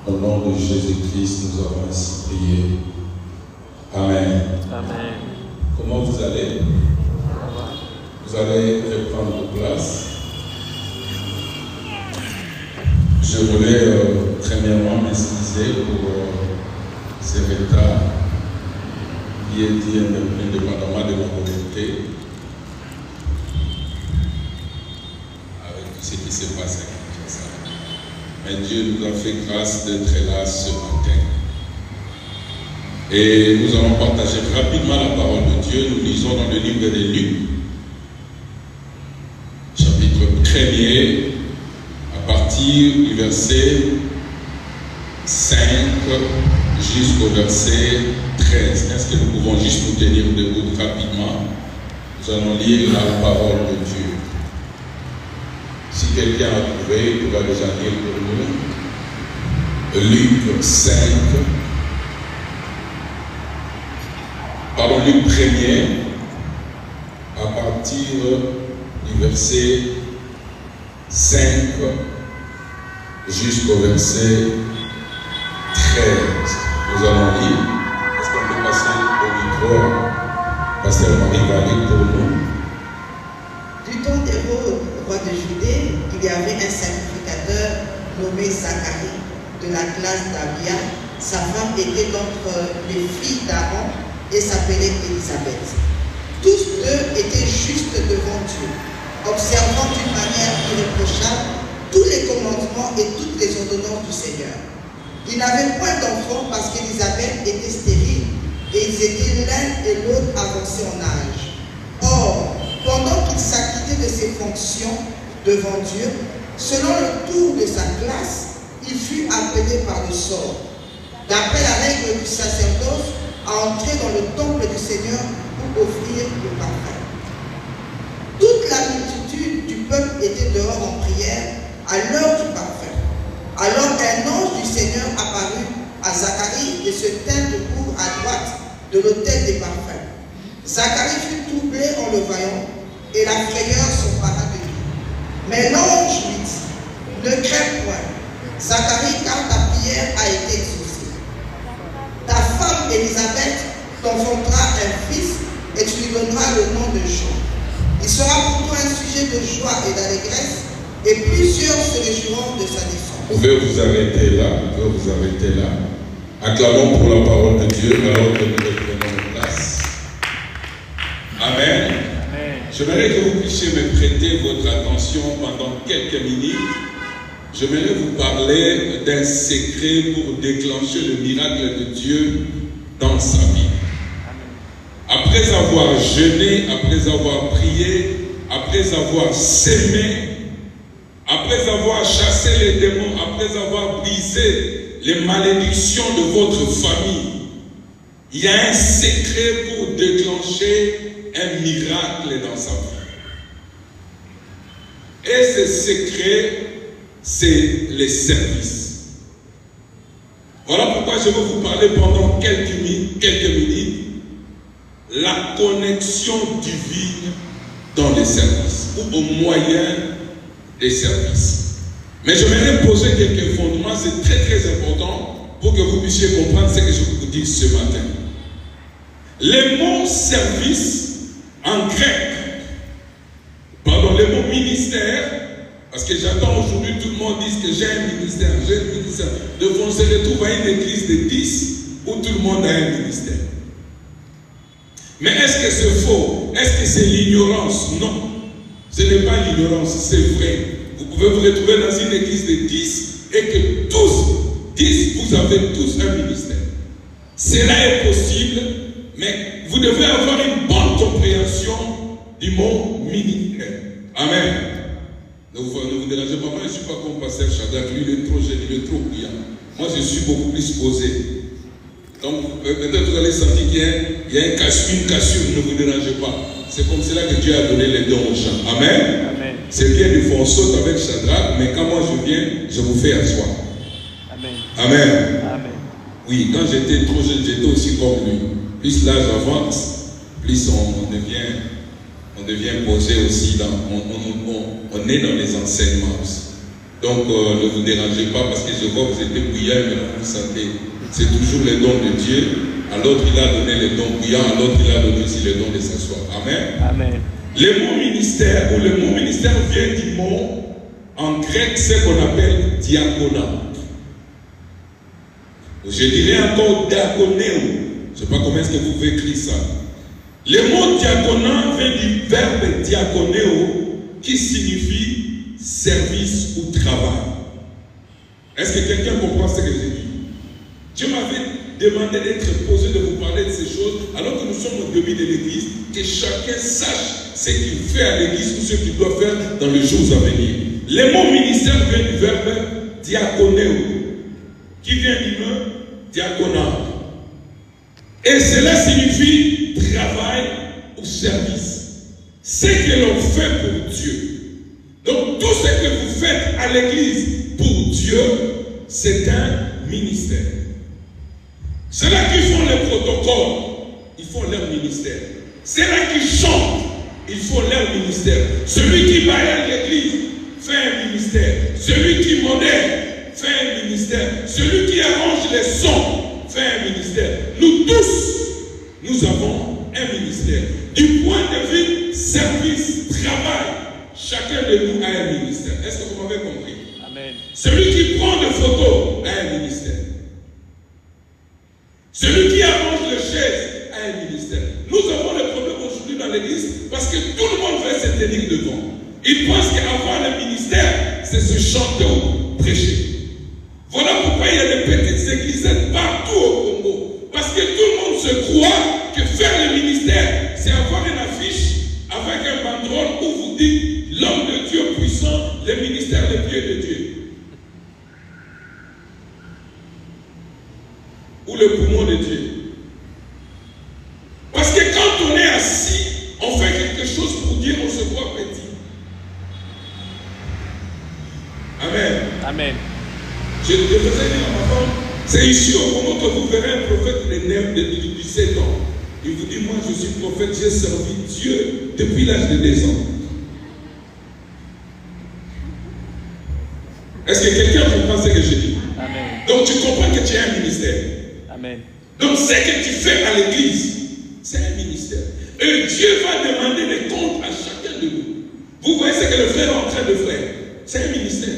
Au nom de Jésus-Christ, nous avons ainsi prié. Amen. Amen. Comment vous allez? Vous allez reprendre place. Je voulais premièrement m'excuser pour ce retard qui est dit indépendamment de ma volonté avec tout ce qui s'est passé à Kinshasa. Mais Dieu nous a fait grâce d'être là ce matin. Et nous allons partager rapidement la parole de Dieu. Nous lisons dans le livre de Luc, chapitre 1er, à partir du verset 5 jusqu'au verset 13. Est-ce que nous pouvons juste nous tenir debout rapidement? Nous allons lire la parole de Dieu. Si quelqu'un a trouvé, il pourra déjà lire pour nous. Luc 5. Pardon, Luc 1er, à partir du verset 5 jusqu'au verset 13. Nous allons lire. Est-ce qu'on peut passer au micro? Pasteur Marie va lire pour nous. Du temps d'Hérode, roi de Judée, il y avait un sacrificateur nommé Zacharie, de la classe d'Abia. Sa femme était d'entre les filles d'Aaron et s'appelait Élisabeth. Tous deux étaient justes devant Dieu, observant d'une manière irréprochable tous les commandements et toutes les ordonnances du Seigneur. Ils n'avaient point d'enfants parce qu'Élisabeth était stérile et ils étaient l'un et l'autre avancés en âge. Or, pendant qu'il s'acquittait de ses fonctions devant Dieu, selon le tour de sa classe, il fut appelé par le sort, d'après la règle du sacerdoce, à entrer dans le temple du Seigneur pour offrir le parfum. Toute la multitude du peuple était dehors en prière à l'heure du parfum. Alors un ange du Seigneur apparut à Zacharie et se tint debout à droite de l'autel des parfums. Zacharie fut troublé en le voyant et la frayeur s'empara de lui. Mais l'ange lui dit: ne crains point, Zacharie, car ta prière a été exaucée. Ta femme Élisabeth t'enfantera un fils et tu lui donneras le nom de Jean. Il sera pour toi un sujet de joie et d'allégresse et plusieurs se réjouiront de sa naissance. Vous pouvez vous arrêter là. Vous pouvez vous arrêter là. Acclamons pour la parole de Dieu alors que nous reprenons nos places. Amen. Amen. J'aimerais que vous puissiez me prêter votre attention pendant quelques minutes. J'aimerais vous parler d'un secret pour déclencher le miracle de Dieu dans sa vie. Après avoir jeûné, après avoir prié, après avoir sémé, après avoir chassé les démons, après avoir brisé les malédictions de votre famille, il y a un secret pour déclencher un miracle dans sa vie. Et ce secret, c'est les services. Voilà pourquoi je vais vous parler pendant quelques minutes la connexion divine dans les services ou au moyen des services. Mais je vais poser quelques fondements, c'est très très important pour que vous puissiez comprendre ce que je vous dis ce matin. Les mots service en grec, pardon, les mots ministère, parce que j'entends aujourd'hui tout le monde dire que j'ai un ministère, Donc on se retrouve à une église de 10 où tout le monde a un ministère. Mais est-ce que c'est faux? Est-ce que c'est l'ignorance? Non. Ce n'est pas l'ignorance, c'est vrai. Vous pouvez vous retrouver dans une église de 10 et que tous, 10, vous avez tous un ministère. Cela est possible, mais vous devez avoir une bonne compréhension du mot ministère. Amen. Ne vous dérangez pas, moi je ne suis pas comme pasteur Shadrach, lui il est trop jeune, il est trop brillant. Moi je suis beaucoup plus posé. Donc peut-être vous allez sentir qu'il y a une cassure, ne vous dérangez pas. C'est comme cela que Dieu a donné les dons aux gens. Amen. Amen. C'est bien de faire saute avec Shadrach, mais quand moi je viens, je vous fais asseoir. Amen. Amen. Amen. Oui, quand j'étais trop jeune, j'étais aussi comme lui. Plus l'âge avance, plus on devient posé aussi. On est dans les enseignements aussi. Donc ne vous dérangez pas parce que je vois que vous êtes bruyants, mais vous sentez. C'est toujours les dons de Dieu. À l'autre, il a donné les dons brillants, à l'autre, il a donné aussi les dons de s'asseoir. Amen. Amen. Le mot ministère, ou le mot ministère vient du mot en grec, ce qu'on appelle diaconat. Je dirais encore diaconéo. Je ne sais pas comment est-ce que vous pouvez écrire ça. Le mot diaconat vient du verbe diaconéo qui signifie service ou travail. Est-ce que quelqu'un comprend ce que je dis? Dieu m'avait demandé d'être posé, de vous parler de ces choses, alors que nous sommes au début de l'église, que chacun sache ce qu'il fait à l'église ou ce qu'il doit faire dans les jours à venir. Le mot ministère vient du verbe diaconéo, qui vient du mot diaconat. Et cela signifie travail ou service. Ce que l'on fait pour Dieu. Donc tout ce que vous faites à l'église pour Dieu, c'est un ministère. Ceux-là qui font les protocoles, ils font leur ministère. Ceux-là qui chantent, ils font leur ministère. Celui qui baille l'église fait un ministère. Celui qui modère fait un ministère. Celui qui arrange les sons fait un ministère. Nous tous, nous avons un ministère. Du point de vue service, travail, chacun de nous a un ministère. Est-ce que vous m'avez compris? Amen. Celui qui prend des photos a un ministère. Celui qui arrange les chaises a un ministère. Nous avons des problèmes aujourd'hui dans l'église parce que tout le monde veut se tenir devant. Ils pensent qu'avoir le ministère, c'est se chanter ou prêcher. Voilà pourquoi il y a des petites églises partout au Congo. Parce que tout le monde se croit que faire le ministère, c'est avoir une affiche avec un banderole où vous dites l'homme de Dieu puissant, le ministère des pieds de Dieu. Ou le poumon de Dieu. Parce que quand on est assis, on fait quelque chose pour Dieu, on se voit petit. Amen. Amen. Je faisais dire à ma femme, c'est ici au moment que vous verrez un prophète de 17 ans. Il vous dit, moi je suis prophète, j'ai servi Dieu depuis l'âge de 2 ans. Est-ce que quelqu'un comprend ce que je dis? Amen. Donc tu comprends que tu as un ministère. Amen. Donc ce que tu fais à l'église, c'est un ministère. Et Dieu va demander des comptes à chacun de nous. Vous voyez ce que le frère est en train de faire? C'est un ministère.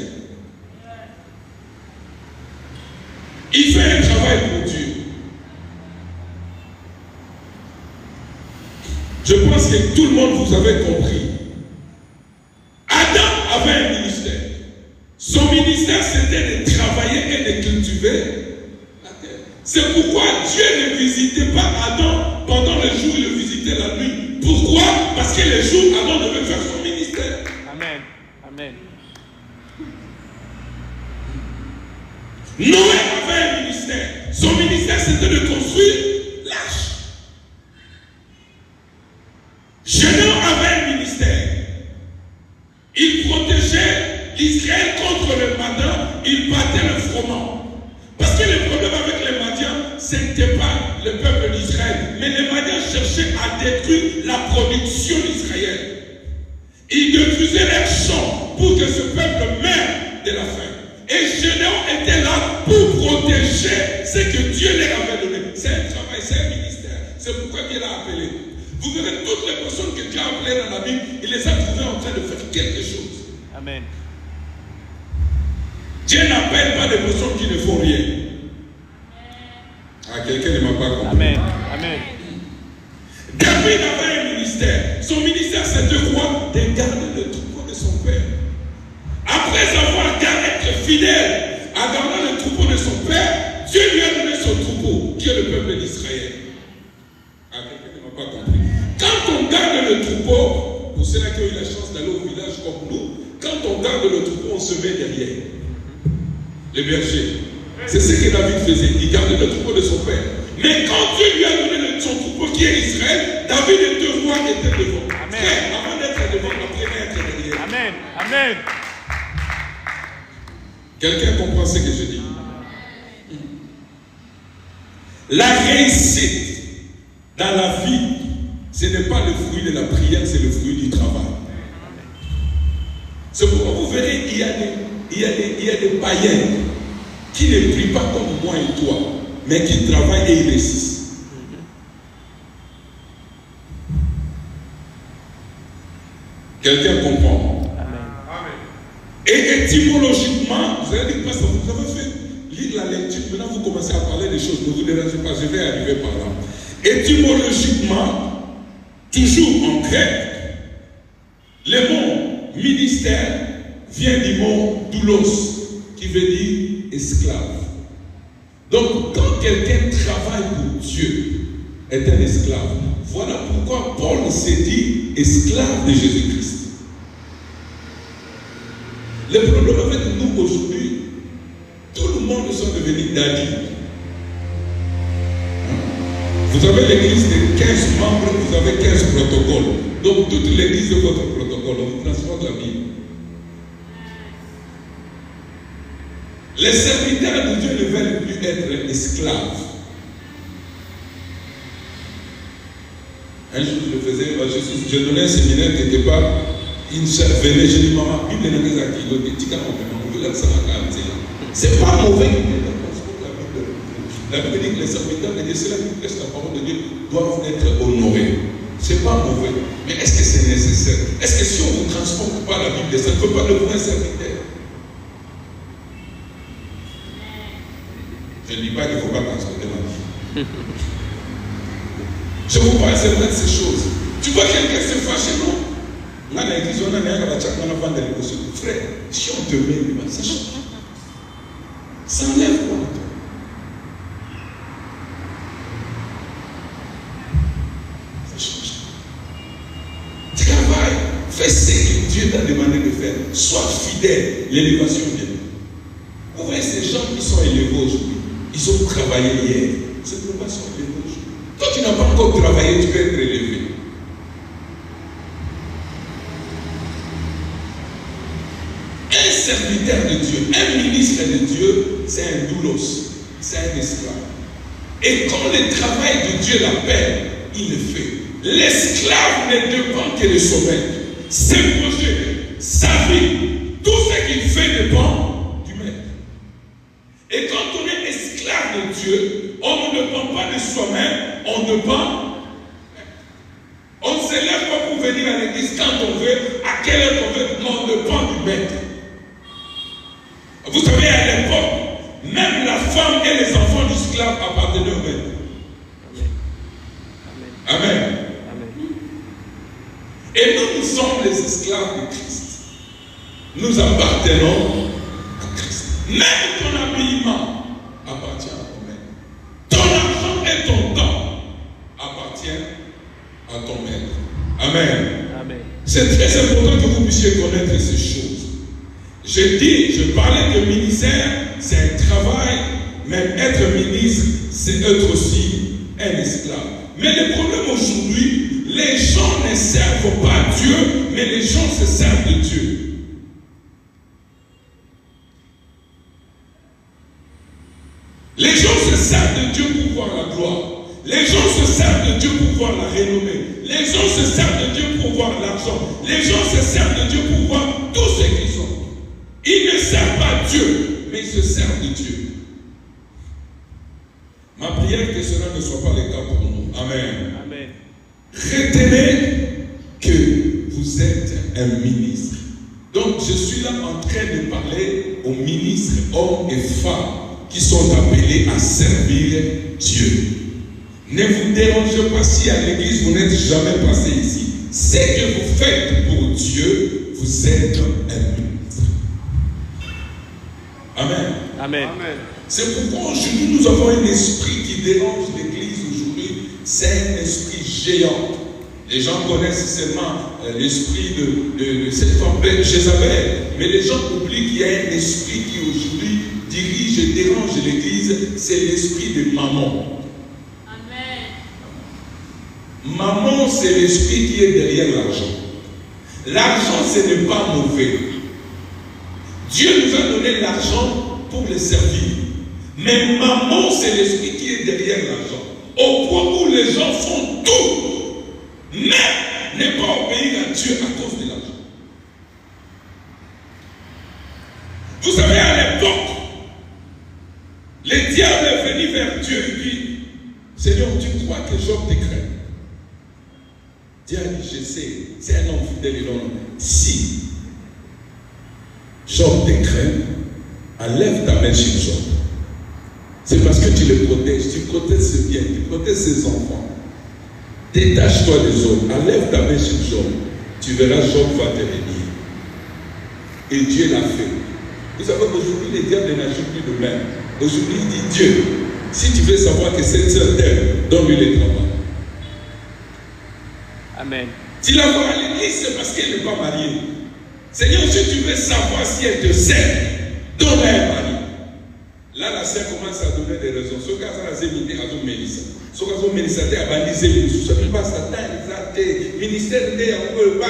Il fait un travail pour Dieu. Je pense que tout le monde vous avait compris. Adam avait un ministère. Son ministère, c'était de travailler et de cultiver la terre. C'est pourquoi Dieu ne visitait pas Adam pendant le jour, il le visitait la nuit. Pourquoi? Parce que le jour, Adam devait faire son ministère. Amen. Amen. Noé avait un ministère. Son ministère, c'était de construire l'arche. Gédéon avait un ministère. Il protégeait Israël contre le Madian. Il battait le froment. Parce que le problème avec les Madians, ce n'était pas le peuple d'Israël. Mais les Madians cherchaient à détruire la production d'Israël. Ils détruisaient leurs champs pour que ce peuple meure de la faim. Et Gédéon était là pour protéger ce que Dieu leur avait donné. C'est un travail, c'est un ministère. C'est pourquoi Dieu l'a appelé. Vous verrez toutes les personnes que Dieu a appelées dans la Bible, il les a trouvées en train de faire quelque chose. Amen. Dieu n'appelle pas des personnes qui ne font rien. Ah, quelqu'un ne m'a pas compris. Amen. Amen. David avait un ministère. Son ministère, c'était quoi? De garder le troupeau de son père. Après avoir été fidèle à garder le troupeau de son père, Dieu lui a donné son troupeau, qui est le peuple d'Israël. Ah, quelqu'un ne m'a pas compris. Quand on garde le troupeau, pour ceux-là qui ont eu la chance d'aller au village comme nous, quand on garde le troupeau, on se met derrière. Le berger. C'est ce que David faisait. Il gardait le troupeau de son père. Mais quand Dieu lui a donné son troupeau qui est Israël, David était roi et était devant. Amen. Frère, avant d'être devant, après être derrière. Amen. Amen. Quelqu'un comprend ce que je dis? La réussite dans la vie, ce n'est pas le fruit de la prière, c'est le fruit du travail. C'est pourquoi vous verrez, il y a il y a des païens qui ne prient pas comme moi et toi, mais qui travaillent et ils réussissent. Quelqu'un comprend? Amen. Et étymologiquement, vous allez dire, parce que vous avez fait lire la lecture, maintenant vous commencez à parler des choses, ne vous dérangez pas, je vais arriver par là. Étymologiquement, toujours en grec, le mot ministère vient du mot doulos, qui veut dire esclave. Donc, quand quelqu'un travaille pour Dieu, est un esclave. Voilà pourquoi Paul s'est dit esclave de Jésus-Christ. Le problème avec nous aujourd'hui, tout le monde sont devenus daddy. Vous avez l'église de 15 membres, vous avez 15 protocoles. Donc toute l'église de votre protocole, on vous transporte la Bible. Les serviteurs de Dieu ne veulent plus être esclaves. Un jour, je donnais un séminaire quelque part. Une soeur venait, je dis, maman, Bible n'est pas c'est pas mauvais que quelqu'un transporte la Bible. La Bible dit que les serviteurs de Dieu, ceux qui prêchent la parole de Dieu, doivent être honorés. C'est pas mauvais. Mais est-ce que c'est nécessaire? Est-ce que si on ne transporte pas la Bible, ça ne peut pas devenir un serviteur? Je ne dis pas qu'il ne faut pas transporter la Bible. Je vous parle seulement de ces choses. Tu vois quelqu'un se fâcher, non? Frère, si on te met, ça change. Ça enlève quoi? Ça change. Travaille, fais ce que Dieu t'a demandé de faire. Sois fidèle, l'élévation vient. Vous voyez ces gens qui sont élevés aujourd'hui, ils ont travaillé hier. C'est pourquoi ils sont élevés aujourd'hui. Toi, tu n'as pas encore travaillé, tu peux être élevé. Un serviteur de Dieu, un ministre de Dieu, c'est un doulos, c'est un esclave. Et quand le travail de Dieu l'appelle, il le fait. L'esclave ne dépend que de son maître. Ses projets, sa vie, tout ce qu'il fait dépend du maître. Et quand on est esclave de Dieu, on ne dépend pas de soi-même, on dépend. On ne se lève pas pour venir à l'église quand on veut, à quelle heure on veut, mais on dépend du maître. Vous savez, à l'époque, même la femme et les enfants d'esclaves appartenaient au maître. Amen. Amen. Amen. Et nous sommes les esclaves de Christ. Nous appartenons à Christ. Même ton habillement appartient à ton maître. Ton argent et ton temps appartiennent à ton maître. Amen. Amen. C'est très important que vous puissiez connaître ces choses. Je parlais de ministère, c'est un travail, même être ministre, c'est être aussi un esclave. Mais le problème aujourd'hui, les gens ne servent pas Dieu, mais les gens se servent de Dieu. Les gens se servent de Dieu pour voir la gloire. Les gens se servent de Dieu pour voir la renommée. Les gens se servent de Dieu pour voir l'argent. Les gens se servent de Dieu pour voir tout ce qu'ils sont. Ils ne servent pas Dieu, mais ils se servent de Dieu. Ma prière est que cela ne soit pas le cas pour nous. Amen. Amen. Retenez que vous êtes un ministre. Donc je suis là en train de parler aux ministres, hommes et femmes, qui sont appelés à servir Dieu. Ne vous dérangez pas si à l'église vous n'êtes jamais passé ici. Ce que vous faites pour Dieu, vous êtes un ministre. Amen. Amen. C'est pourquoi aujourd'hui nous avons un esprit qui dérange l'église aujourd'hui. C'est un esprit géant. Les gens connaissent seulement l'esprit de cette femme Jézabel. Mais les gens oublient qu'il y a un esprit qui aujourd'hui dirige et dérange l'église. C'est l'esprit de Mammon. Amen. Mammon, c'est l'esprit qui est derrière l'argent. L'argent, ce n'est pas mauvais. Dieu nous a donné l'argent pour le servir. Mais Mammon, c'est l'esprit qui est derrière l'argent. Au point où les gens font tout, mais ne pas obéir à Dieu à cause de l'argent. Vous est venu vers Dieu et dit, Seigneur, tu crois que Job te craint? Dieu a dit, je sais, c'est un homme fidèle et non. Si Job te craint, enlève ta main sur Job. C'est parce que tu le protèges, tu protèges ses biens, tu protèges ses enfants. Détache-toi des autres, enlève ta main sur Job. Tu verras, Job va te bénir. Et Dieu l'a fait. Vous savez qu'aujourd'hui, les diables n'agissent plus de même. Aujourd'hui, il dit Dieu, si tu veux savoir que cette sœur t'aime, donne-lui le travail. Amen. Si la voit à l'église, c'est parce qu'elle n'est pas mariée. Seigneur, si tu veux savoir si elle te sert, donne-la un mari. Là, la sœur commence à donner des raisons. Ce cas, ça a été à tout Mélissa. Ce cas, ça Mélissa a balisé le sous. Ça ne peut pas s'attendre. Le ministère est un peu ban.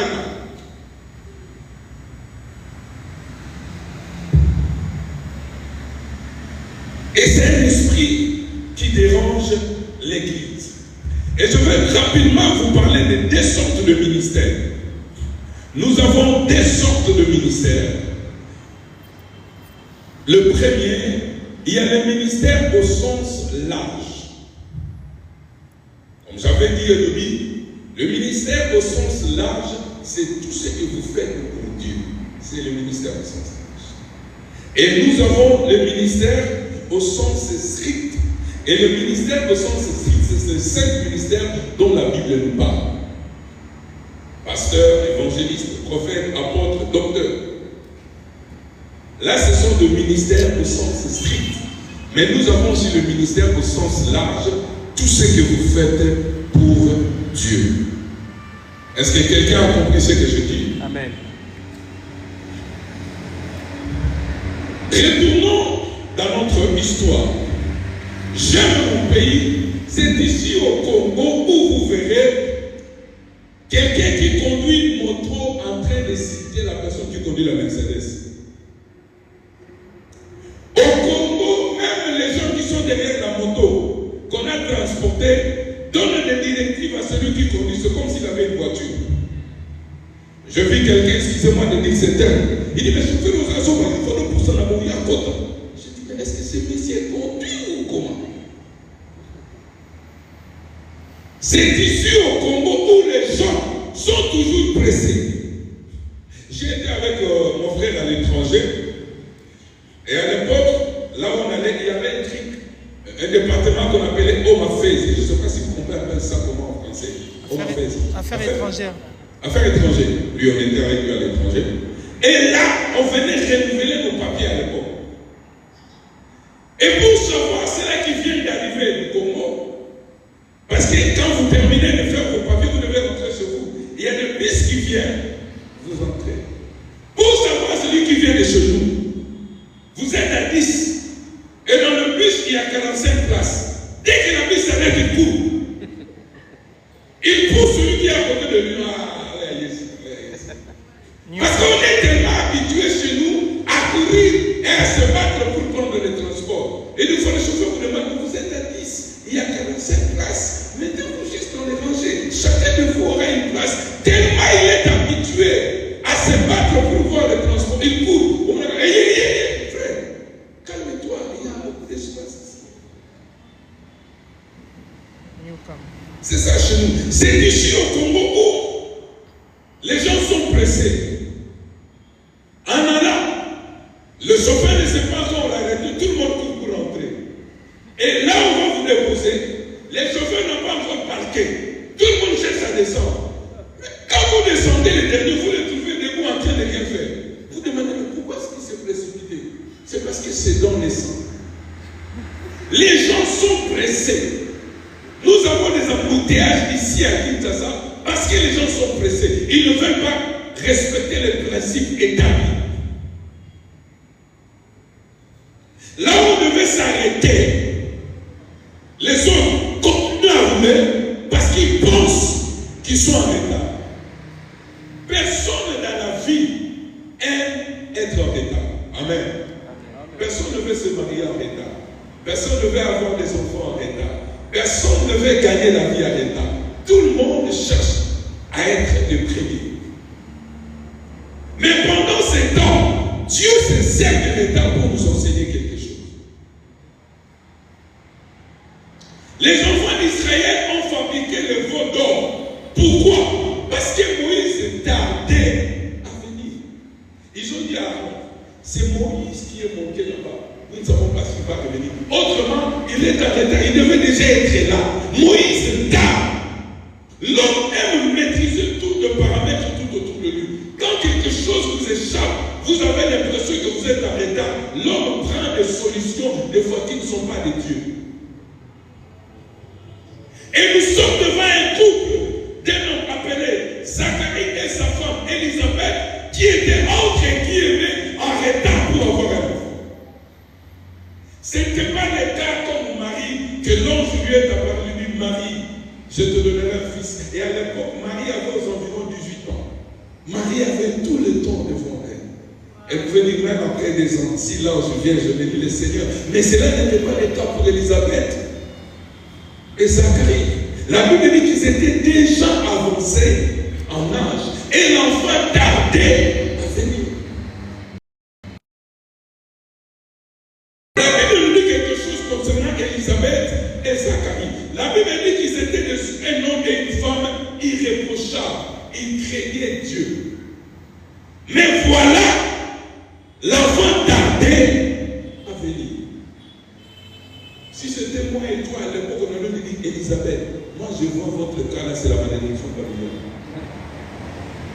Et c'est un esprit qui dérange l'église. Et je vais rapidement vous parler de deux sortes de ministères. Nous avons deux sortes de ministères. Le premier, il y a le ministère au sens large. Comme j'avais dit au début, le ministère au sens large, c'est tout ce que vous faites pour Dieu. C'est le ministère au sens large. Et nous avons le ministère au sens strict. Et le ministère au sens strict, c'est le seul ministère dont la Bible nous parle. Pasteur, évangéliste, prophète, apôtre, docteur. Là, ce sont des ministères au sens strict. Mais nous avons aussi le ministère au sens large, tout ce que vous faites pour Dieu. Est-ce que quelqu'un a compris ce que je dis? Amen. Retournons dans notre histoire. J'aime mon pays. C'est ici au Congo où vous verrez quelqu'un qui conduit une moto en train de citer la personne qui conduit la Mercedes. Au Congo, même les gens qui sont derrière la moto qu'on a transportée donnent des directives à celui qui conduit. C'est comme s'il avait une voiture. Je vis quelqu'un, excusez-moi de dire c'est tel. Il dit, mais je fais nos actions, il faut nous pousser la mouille à côté. Je dis, mais est-ce que ce monsieur conduit ou comment? C'est ici au Congo où les gens sont toujours pressés. J'ai été avec mon frère à l'étranger. Et à l'époque, là où on allait, il y avait un truc, un département qu'on appelait Home Affairs. Je ne sais pas si vous comprenez ça comment en français. Home Affairs. Affaires étrangères. Affaires étrangères. Lui, on était avec lui à l'étranger. Et là, on venait renouveler nos papiers à l'époque. Et pour savoir, c'est là qui vient d'arriver du Congo. Parce que quand vous terminez de faire vos papiers, vous devez rentrer chez vous. Il y a des bus qui viennent, vous entrez. Pour savoir celui qui vient de chez nous, vous êtes à 10. Et dans le bus, il y a 45 places. Dès que la bus s'arrête, il court. Il pousse celui qui est à côté de lui. Parce qu'on est tellement habitués chez nous à courir et à se battre pour prendre le transport. Et une fois le chauffeur vous demande, vous êtes à 10, il y a 45 places. Mettez-vous juste dans les rangées. Chacun de vous aura une place. Tellement il est habitué à se battre pour voir le transport. Il court. Frère, calme-toi, il y a beaucoup d'espace ici. C'est ça chez nous. C'est ici au Congo où les gens sont pressés. En allant, le chauffeur ne sait pas où on l'arrête, tout le monde court pour rentrer. Et là où on va vous déposer, les chauffeurs n'ont pas encore parqué. Tout le monde cherche à descendre. Quand vous descendez les derniers, vous les trouvez debout en train de rien faire. Vous demandez, mais pourquoi est-ce qu'il s'est précipité? C'est parce que c'est dans les sangs. Les gens sont pressés. Nous avons des embouteillages ici à Kinshasa parce que les gens sont pressés. Ils ne veulent pas respecter les principes établis. Là où on devait s'arrêter, les autres continuent à rouler parce qu'ils pensent qu'ils sont en retard. Personne dans la vie aime être en retard. Amen. Personne ne veut se marier en retard. Personne ne veut avoir des enfants en retard. Personne ne veut gagner la vie en retard. Tout le monde cherche à être le premier. Mais pendant ces temps, Dieu se sert de retard pour nous enseigner quelque chose. Les enfants d'Israël ont fabriqué le veau d'or. Pourquoi? Parce que Moïse tardait à venir. Ils ont dit à Aaron, c'est Moïse qui est monté là-bas. Nous ne savons pas s'il va revenir. Autrement, il est en retard. Il devait déjà être là. Moïse tarde. L'homme aime maîtriser tout le paramètre tout autour de lui. Quand quelque chose vous échappe, vous avez l'impression que vous êtes en retard. L'homme prend des solutions, des fois qui ne sont pas de Dieu. Et nous sommes devant un couple d'un homme appelé Zacharie et sa femme Élisabeth qui étaient entre guillemets en retard pour avoir un enfant. Ce n'était pas le cas comme Marie que l'ange lui est apparu, lui dit Marie, je te donnerai un fils. Et à l'époque, Marie avait aux environs 18 ans. Marie avait tout le temps devant elle. Elle pouvait dire même après des ans, si l'ange vient, je bénis le Seigneur. Mais cela n'était pas le cas pour Élisabeth et Zacharie. La Bible dit qu'ils étaient déjà avancés en âge et l'enfant tardait à venir. La Bible nous dit quelque chose concernant Élisabeth et Zacharie. La Bible dit qu'ils étaient un homme et une femme irréprochables. Ils craignaient Dieu. Mais voilà, l'enfant tardait à venir. Si c'était moi et toi à l'époque, on aurait dit Élisabeth, moi je vois votre cas là, c'est la malédiction familiale.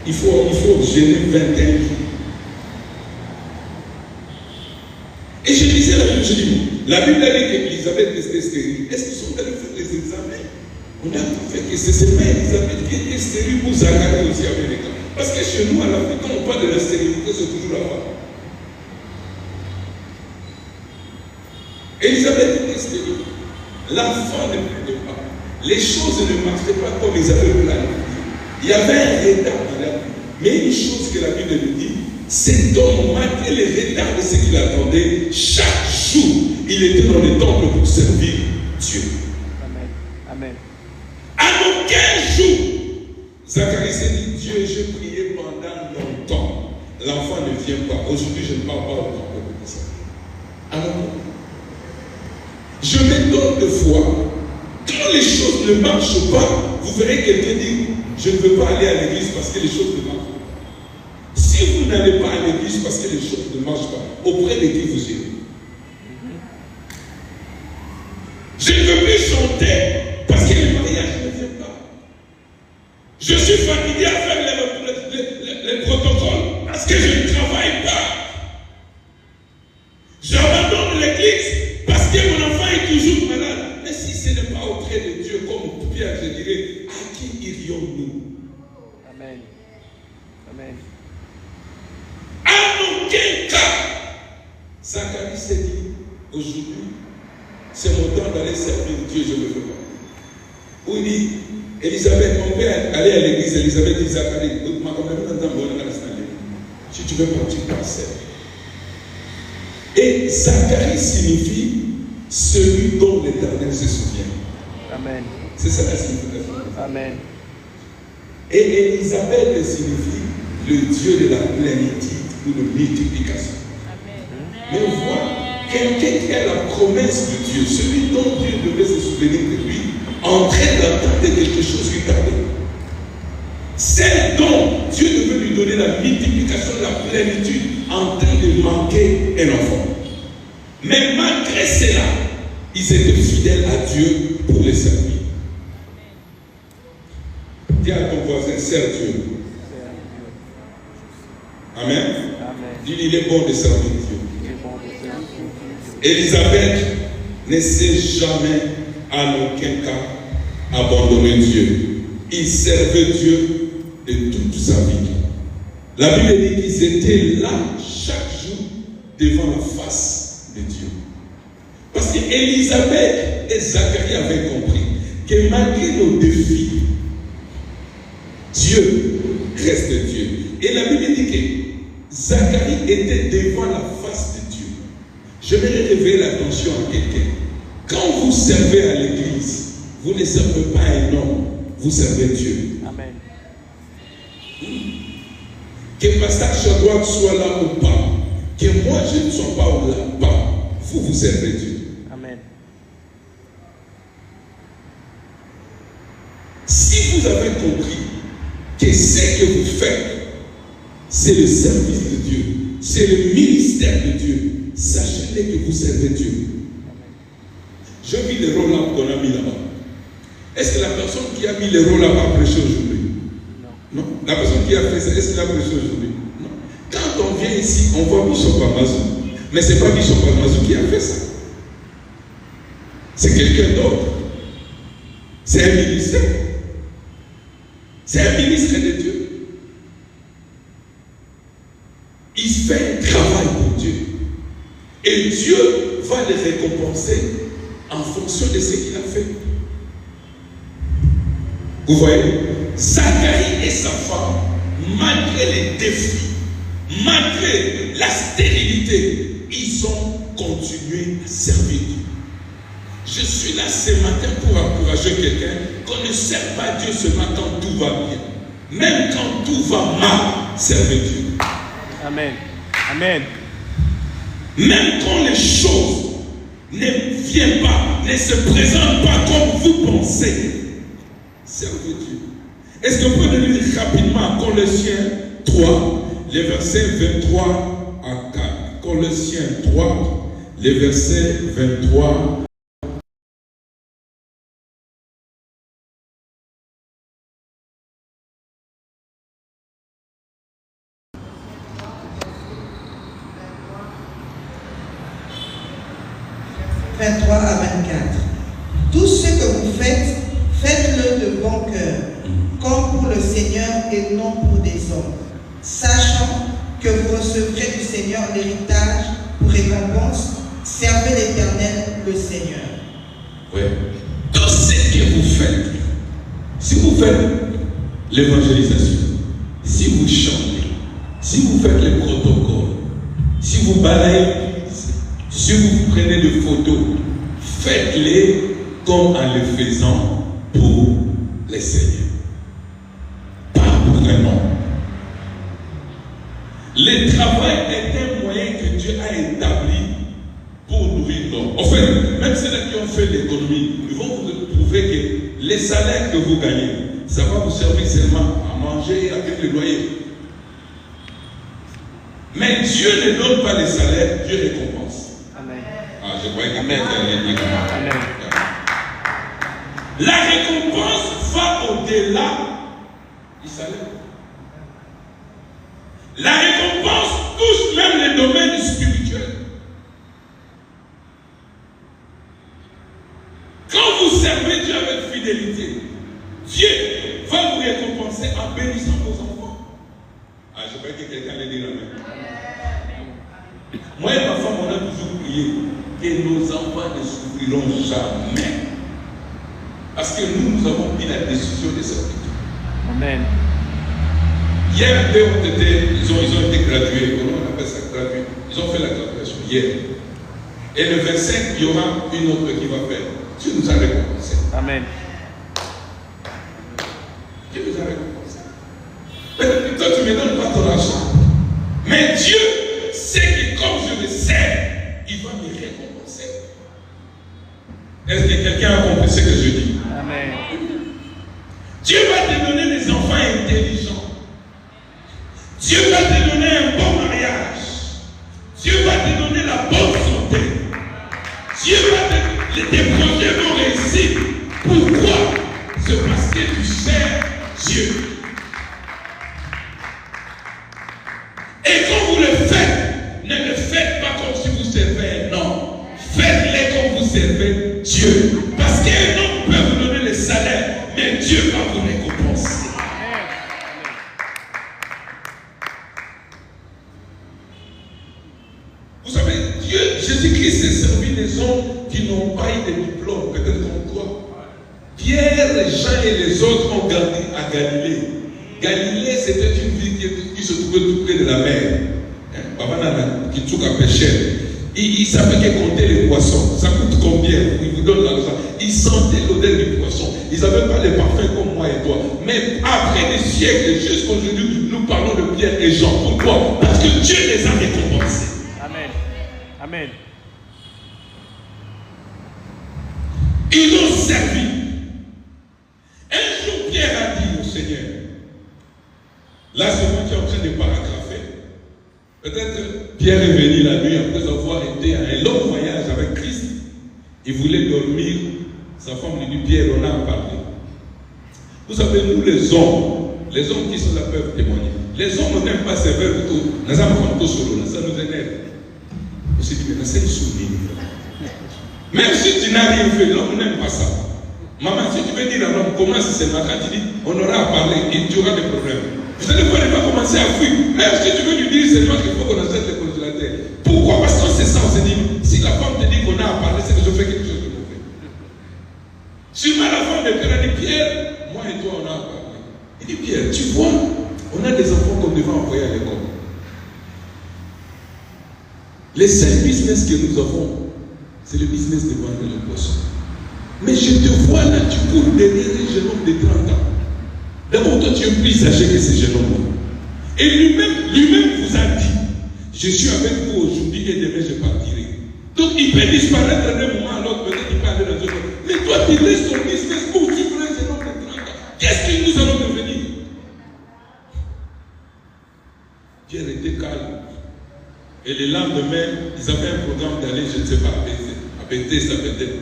Il faut gêner 21 jours. Et je disais la Bible, je dis, la Bible a dit qu'Élisabeth était stérile. Est-ce qu'ils sont allés faire des examens? On a fait que ce n'est pas Élisabeth qui était stérile pour Zacharie aussi américain. Parce que chez nous, à l'Afrique, quand on parle de la stérilité, c'est toujours la femme. Élisabeth était stérile. L'enfant ne plaignait pas. Les choses ne marchaient pas comme ils avaient planifié. Il y avait un retard dans la vie. Mais une chose que la Bible nous dit, cet homme, malgré les retards de ce qu'il attendait, chaque jour, il était dans le temple pour servir Dieu. Amen. Amen. À aucun jour, Zacharie s'est dit, Dieu, j'ai prié pendant longtemps. L'enfant ne vient pas. Aujourd'hui, je ne parle pas au temple de ça. Alors, je m'étonne de foi. Quand les choses ne marchent pas, vous verrez quelqu'un dire, je ne veux pas aller à l'église parce que les choses ne marchent pas. Si vous n'allez pas à l'église parce que les choses ne marchent pas, auprès de qui vous irez? Je ne veux plus chanter parce que le mariage ne vient pas. Je suis fatigué à faire les protocoles parce que je ne travaille pas. J'abandonne l'église parce que mon enfant est toujours malade. Mais si ce n'est pas auprès de Dieu, comme Pierre, je dirais, à qui irions-nous? Amen. Amen. En aucun cas, Zacharie s'est dit, aujourd'hui, c'est mon temps d'aller servir Dieu, je ne le veux pas. Ou il dit, Élisabeth, mon père allait à l'église, Élisabeth dit, Zacharie, si tu veux partir, par servir. Et Zacharie signifie celui dont l'Éternel se souvient. Amen. C'est ça la signification. Amen. Et Élisabeth signifie le Dieu de la plénitude ou de multiplication. Amen. Mais on voit quelqu'un qui a la promesse de Dieu, celui dont Dieu devait se souvenir de lui, en train d'attendre quelque chose qui tardait. Celle dont Dieu devait lui donner la multiplication, la plénitude, en train de manquer un enfant. Mais malgré cela, ils étaient fidèles à Dieu pour les servir. Dis à ton voisin, sers Dieu. Amen. Amen. Dis, il est bon de servir Dieu. Il est bon de servir Dieu. Élisabeth ne s'est jamais, en aucun cas, abandonné Dieu. Il servait Dieu de toute sa vie. La Bible dit qu'ils étaient là chaque jour devant la face de Dieu. Parce qu'Élisabeth et Zacharie avaient compris que malgré nos défis, Dieu reste Dieu. Et la Bible dit que Zacharie était devant la face de Dieu. Je vais révéler l'attention à quelqu'un. Quand vous servez à l'église, vous ne servez pas un homme, vous servez Dieu. Amen. Que Pasteur Chadouak soit là ou pas, que moi je ne sois pas là ou pas, vous servez Dieu. Amen. que ce que vous faites, c'est le service de Dieu, c'est le ministère de Dieu. Sachez-le que vous servez Dieu. Je vis les roll-up qu'on a mis là-bas. Est-ce que la personne qui a mis les roll-up a prêché aujourd'hui? Non. La personne qui a fait ça, est-ce qu'il a prêché aujourd'hui? Non. Quand on vient ici, on voit Bishop Amazou. Mais ce n'est pas Bishop Amazou qui a fait ça. C'est quelqu'un d'autre. C'est un ministère. C'est un ministre de Dieu. Il fait un travail pour Dieu. Et Dieu va les récompenser en fonction de ce qu'il a fait. Vous voyez, Zacharie et sa femme, malgré les défis, malgré la stérilité, ils ont continué à servir Dieu. Je suis là ce matin pour encourager quelqu'un qu'on ne sert pas Dieu seulement quand tout va bien. Même quand tout va mal, servez Dieu. Amen. Amen. Même quand les choses ne viennent pas, ne se présentent pas comme vous pensez, servez Dieu. Est-ce que vous pouvez lire rapidement Colossiens 3, les versets 23 à 4. Colossiens 3, les versets 23 23 à 24. Tout ce que vous faites, faites-le de bon cœur, comme pour le Seigneur et non pour des hommes, sachant que vous recevrez du Seigneur l'héritage pour récompense. Servez l'Éternel, le Seigneur. Oui. Tout ce que vous faites, si vous faites l'évangélisation, si vous chantez, si vous faites les protocoles, si vous balayez, si vous prenez des photos, faites-les comme en les faisant pour les Seigneurs. Pas pour un homme. Le travail est un moyen que Dieu a établi pour nourrir l'homme. En fait, même ceux qui ont fait l'économie, ils vont vous prouver que les salaires que vous gagnez, ça va vous servir seulement à manger avec le loyer. Mais Dieu ne donne pas les salaires, Dieu récompense. Amen. Ah, je croyais que Amen. Amen. La récompense va au-delà du salaire. La récompense touche même les domaines spirituels. Quand vous servez Dieu avec fidélité, Dieu va vous récompenser en bénissant vos enfants. Ah, je croyais que quelqu'un allait dire amen. Moi et ma femme, on a toujours prié que nos enfants ne souffriront jamais. Parce que nous avons pris la décision de servir. Amen. Hier, ils ont été gradués. Comment on appelle ça, gradués? Ils ont fait la graduation hier. Et le 25, il y aura une autre qui va faire. Dieu nous a récompensé. Amen. Dieu nous a récompensé. Mais toi, tu ne me donnes pas ton argent. Mais Dieu sait que comme je le sais, il va me récompenser. Est-ce que quelqu'un a compris ce que je dis? Amen. Dieu va te donner des enfants intelligents. Dieu va te donner un bon mariage. Dieu va te donner la bonne santé. Dieu va te donner des projets vont réussir. Pourquoi? C'est parce que tu sers Dieu. Et quand vous le faites, ne le faites pas comme si vous servez un homme. Faites-le comme vous servez Dieu. Parce qu'un homme peut vous donner le salaire, mais Dieu va vous récompenser. Vous savez, Dieu, Jésus-Christ s'est servi des hommes qui n'ont pas eu de diplôme, peut-être comme toi. Pierre, Jean et les autres ont grandi à Galilée. Galilée, c'était une ville qui se trouvait tout près de la mer. Qui took à pêcher. Ils savaient que compter les poissons. Ça coûte combien? Ils vous donnent l'argent. Ils sentaient l'odeur du poisson. Ils n'avaient pas les parfums comme moi et toi. Mais après des siècles, jusqu'aujourd'hui, nous parlons de Pierre et Jean. Pourquoi? Parce que Dieu les a récompensés. Amen. Amen. Ils ont servi. Un jour, Pierre a dit au Seigneur, Là, c'est moi qui est en train de paragrapher. Peut-être Pierre est venu la nuit après avoir été à un long voyage avec Christ. Il voulait dormir. Sa femme lui dit, Pierre, on a à parler. Vous savez, nous les hommes qui sont là peuvent témoigner. Les hommes n'aiment pas servir tout. Nous avons tout solo, ça nous énerve. On s'est dit, mais c'est une souvenir. Même si tu n'as rien fait, l'homme n'aime pas ça. Maman, si tu veux dire à l'homme comment c'est matin, tu dis, on aura à parler et tu auras des problèmes. Vous allez pas commencer à fuir. Même si tu veux lui dire seulement qu'il faut qu'on achète le congélateur. Pourquoi? Parce que c'est ça, on s'est dit, si la femme te dit qu'on a à parler, c'est que je fais quelque chose de mauvais. Sûrement la femme de Pierre a dit, Pierre, moi et toi on a à parler. Il dit, Pierre, tu vois, on a des enfants qu'on devait envoyer à l'école. Les seuls business que nous avons, c'est le business de vendre le poisson. Mais je te vois là, tu cours derrière un jeune homme de 30 ans. D'abord, toi, tu es plus âgé que ce jeune homme. Et lui-même vous a dit, je suis avec vous aujourd'hui et demain je partirai. Donc, il peut disparaître d'un moment à l'autre, peut-être qu'il peut aller dans un autre. Mais toi, tu laisses ton business pour suivre un jeune homme de 30 ans. Qu'est-ce que nous allons devenir? Pierre était calme. Et le lendemain, ils avaient un programme d'aller, je ne sais pas, à Bethesda, peut-être.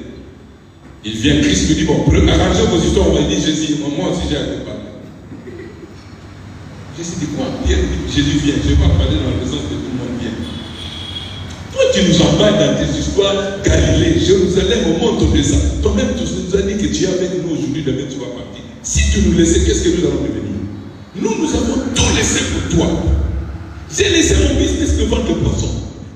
Il vient, Christ lui dit, bon, arrangez vos histoires, on va dire Jésus, moi aussi j'ai à te parler. Jésus dit quoi? Pierre dit, Jésus vient, je ne vais pas parler dans la présence de tout le monde, vient. Toi, tu nous embarques dans tes histoires, Galilée, Jérusalem, au monde de ça. Toi-même, tu nous as dit que tu es avec nous aujourd'hui, demain tu vas partir. Si tu nous laissais, qu'est-ce que nous allons devenir? Nous avons tout laissé pour toi. J'ai laissé mon business de vendre de poissons.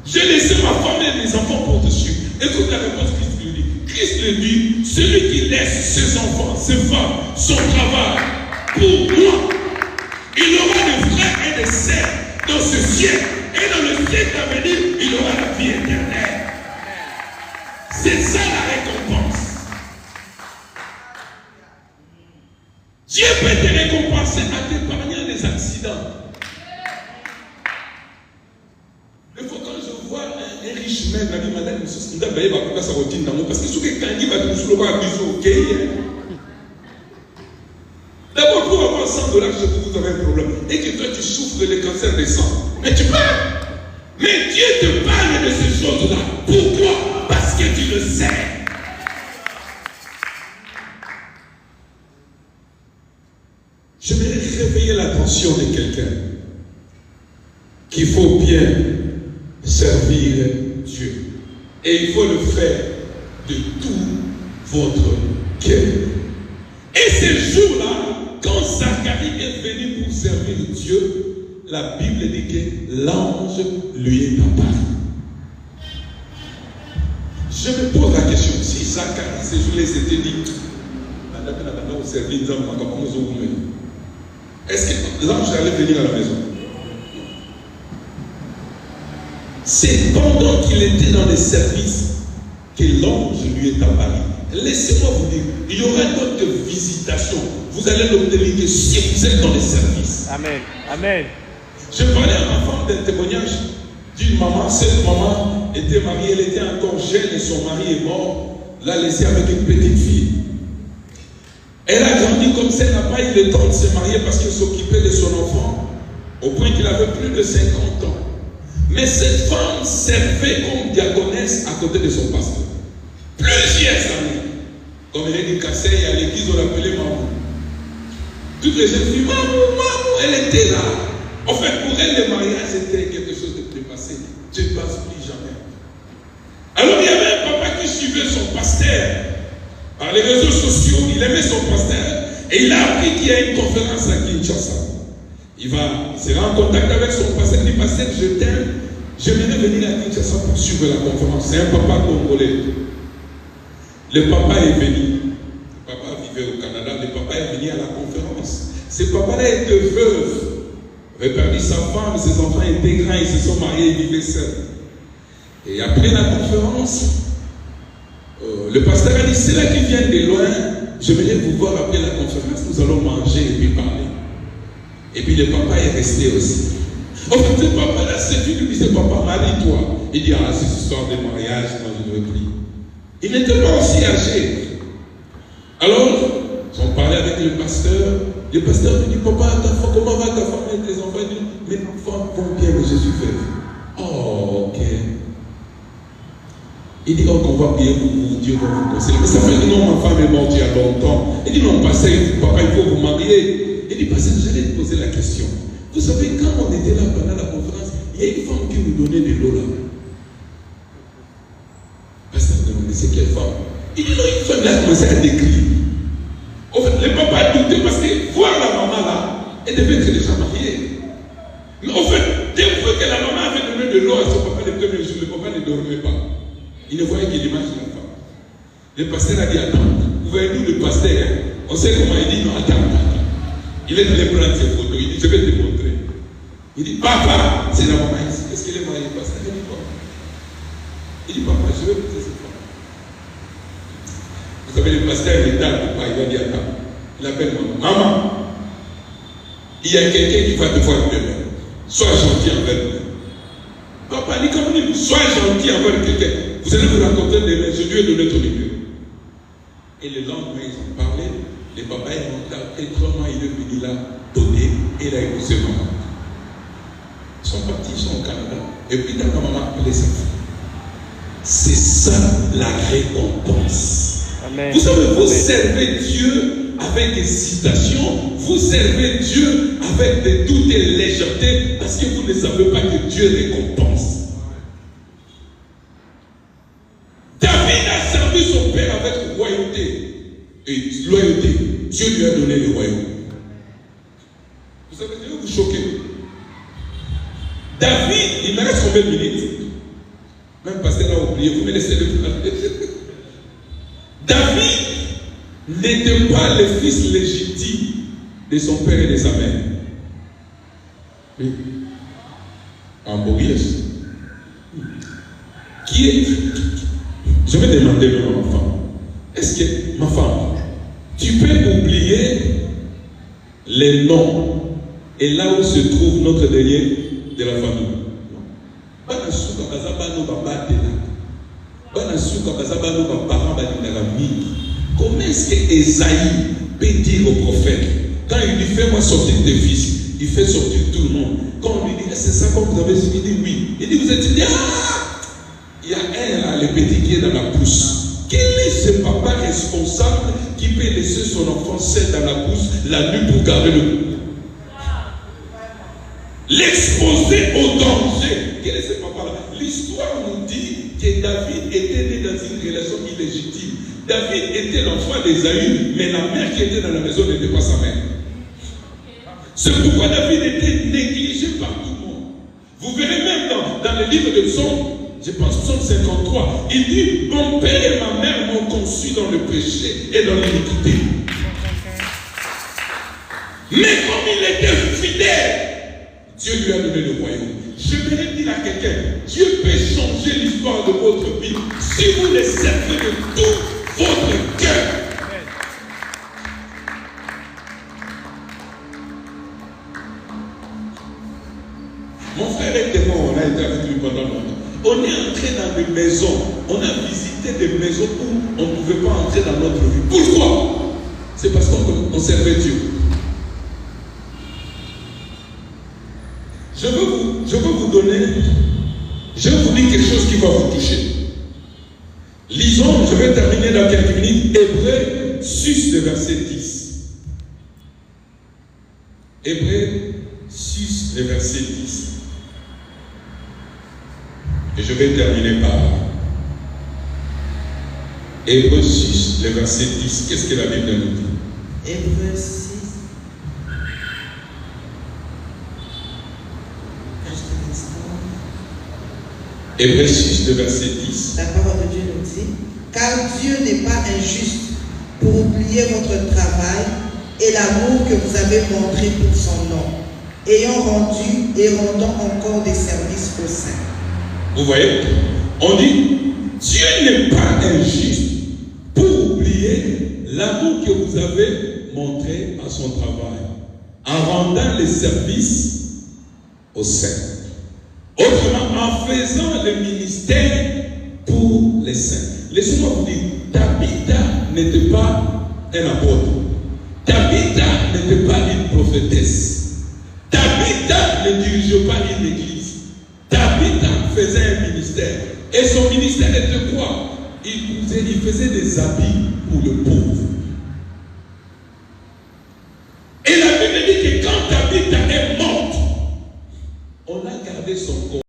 J'ai laissé ma femme et mes enfants pour te suivre. Écoute la réponse Christ lui dit. Christ lui dit, celui qui laisse ses enfants, ses femmes, son travail pour moi, il aura des frères et des sœurs dans ce ciel. Et dans le ciel à venir, il aura la vie éternelle. C'est ça la récompense. Dieu peut te récompenser à t'épargner les accidents. Il faut quand je vois un riche mec, la vie madame, il doit payer sa routine d'amour. Parce que ce que quand il va te soulever à bisou, ok. D'abord, pour avoir 100 $, je peux vous avez un problème. Et que toi, tu souffres de cancer des sangs. Mais tu parles. Mais Dieu te parle de ces choses-là. Pourquoi? Parce que tu le sais. Je vais réveiller l'attention de quelqu'un qu'il faut bien servir Dieu. Et il faut le faire de tout votre cœur. Et ces jours-là, quand Zacharie est venu pour servir Dieu, la Bible dit que l'ange lui est apparu. Je me pose la question, si Zacharie ces jours-là s'était dit, est-ce que l'ange allait venir à la maison? C'est pendant qu'il était dans les services que l'ange lui est apparu. Laissez-moi vous dire, il y aura d'autres visitations. Vous allez l'obtenir si vous êtes dans les services. Amen. Amen. Je parlais à ma femme d'un témoignage d'une maman. Cette maman était mariée, elle était encore jeune et son mari est mort. L'a laissée avec une petite fille. Elle a grandi comme ça, elle n'a pas eu le temps de se marier parce qu'elle s'occupait de son enfant au point qu'il avait plus de 50 ans. Mais cette femme servait comme diaconesse à côté de son pasteur. Plusieurs années. Comme elle est du Kassé, à l'église, on l'appelait maman. Toutes les jeunes filles, maman, elle était là. En fait, pour elle, le mariage était quelque chose de dépassé. Tu ne passes plus jamais. Alors, il y avait un papa qui suivait son pasteur. Par les réseaux sociaux, il aimait son pasteur. Et il a appris qu'il y a une conférence à Kinshasa. Il sera en contact avec son pasteur. Il dit, pasteur, je t'aime. J'aimerais venir à Kinshasa pour suivre la conférence. C'est un papa congolais. Le papa est venu. Le papa vivait au Canada. Le papa est venu à la conférence. Ce papa-là était veuf. Il avait perdu sa femme, ses enfants étaient grands, ils se sont mariés, ils vivaient seuls. Et après la conférence, le pasteur a dit, c'est là qui vient de loin, j'aimerais vous voir après la conférence, nous allons manger et puis parler. Et puis le papa est resté aussi. En fait, ce papa-là, c'est lui qui disait, papa, marie-toi. Il dit, ah, c'est histoire de mariage, moi je ne veux plus. Il n'était pas aussi âgé. Alors, ils ont parlé avec le pasteur lui dit, papa, ta femme, comment va ta femme? et tes enfants disent, mes enfants vont bien, mais je suis veuve. Oh, ok. Il dit, oh, qu'on va prier pour vous, Dieu va vous consoler. Mais ça fait que non, ma femme est morte il y a longtemps. Il dit, non, pasteur, papa, il faut vous marier. Il dit, pasteur, j'allais te poser la question. Vous savez, quand on était là pendant la conférence, il y a une femme qui nous donnait de l'eau là. Pasteur, vous demandez, c'est quelle femme? Il dit, non, une femme là a commencé à décrire. En fait, le papa doutait parce que voir la maman là, elle devait être déjà mariée. Mais en fait, dès que la maman avait donné de l'eau à son papa le premier jour, le papa ne dormait pas. Il ne voyait que l'image de la femme. Le pasteur a dit, attends, vous voyez nous le pasteur, on sait comment il dit, non, attends. Il est allé prendre ses photos, il dit, je vais te montrer. Il dit, papa, c'est la maman ici. Est-ce qu'il est marié? Le pasteur dit quoi? Il dit, papa, je vais poser cette femme. Vous savez, le pasteur, il est tard, il va dire, attends. Il appelle maman. Maman, il y a quelqu'un qui va te voir demain. Sois gentil envers nous. Papa dit comme lui, sois gentil envers quelqu'un. Vous allez vous rencontrer demain, je lui ai donné ton numéro. Et le lendemain, ils ont parlé. Le papa est monté après 3 mois, il est venu là, donner, et il a épousé maman. Ils sont partis, ils sont au Canada. Et puis, quand ma maman appelait sa fille, c'est ça la récompense. Amen. Vous savez, vous Amen. servez Dieu avec hésitation, vous servez Dieu avec des doutes et légèreté, parce que vous ne savez pas que Dieu récompense. David a servi son père avec royauté et loyauté. Dieu lui a donné le royaume. Vous savez, je vais vous choquer. David, il me reste combien de minutes? Même pasteur a oublié, vous me laissez le parler. David n'était pas le fils légitime de son père et de sa mère. Oui. En Bourriès. Qui est? Je vais demander à ma femme. Est-ce que, ma femme, tu peux oublier les noms et là où se trouve notre dernier de la famille? Comment est-ce que Esaïe peut dire au prophète, quand il lui fait moi sortir tes fils, il fait sortir tout le monde. Quand on lui dit, c'est ça comme vous avez dit, il dit oui. Il dit, vous êtes dit, ah, il y a un là, le petit qui est dans la pousse. Quel est ce papa responsable qui peut laisser son enfant seul dans la pousse la nuit pour garder le coup? L'exposer au danger. Quel est ce papa-là? L'histoire nous dit que David était né dans une relation illégitime. David était l'enfant d'Ésaü, mais la mère qui était dans la maison n'était pas sa mère. C'est pourquoi David était négligé par tout le monde. Vous verrez même dans le livre de Psaume, je pense Psaume 53, il dit, mon père et ma mère m'ont conçu dans le péché et dans l'iniquité. Mais comme il était fidèle, Dieu lui a donné le royaume. Je vais dire à quelqu'un, Dieu peut changer l'histoire de votre vie si vous le servez de tout votre cœur. Mon frère et moi, on a été avec lui pendant longtemps. On est entré dans des maisons, on a visité des maisons où on ne pouvait pas entrer dans notre vie. Pourquoi? C'est parce qu'on servait Dieu. Je veux vous donner, je vais vous dire quelque chose qui va vous toucher. Lisons, je vais terminer dans quelques minutes, Hébreux 6, le verset 10. Hébreux 6, le verset 10. Et je vais terminer par Hébreux 6, le verset 10. Qu'est-ce que la Bible nous dit? Hébreux 6. Hébreux 6, le verset 10. La parole de Dieu nous dit, car Dieu n'est pas injuste pour oublier votre travail et l'amour que vous avez montré pour son nom, ayant rendu et rendant encore des services aux saints. Vous voyez, on dit, Dieu n'est pas injuste pour oublier l'amour que vous avez montré à son travail, en rendant les services aux saints. Autrement, en faisant le ministère pour les saints. Laissez-moi vous dire, Tabitha n'était pas un apôtre. Tabitha n'était pas une prophétesse. Tabitha dirige pas une église. David faisait un ministère. Et son ministère était quoi? Il faisait des habits pour le pauvre. Et la Bible dit que quand David est mort, on a gardé son corps.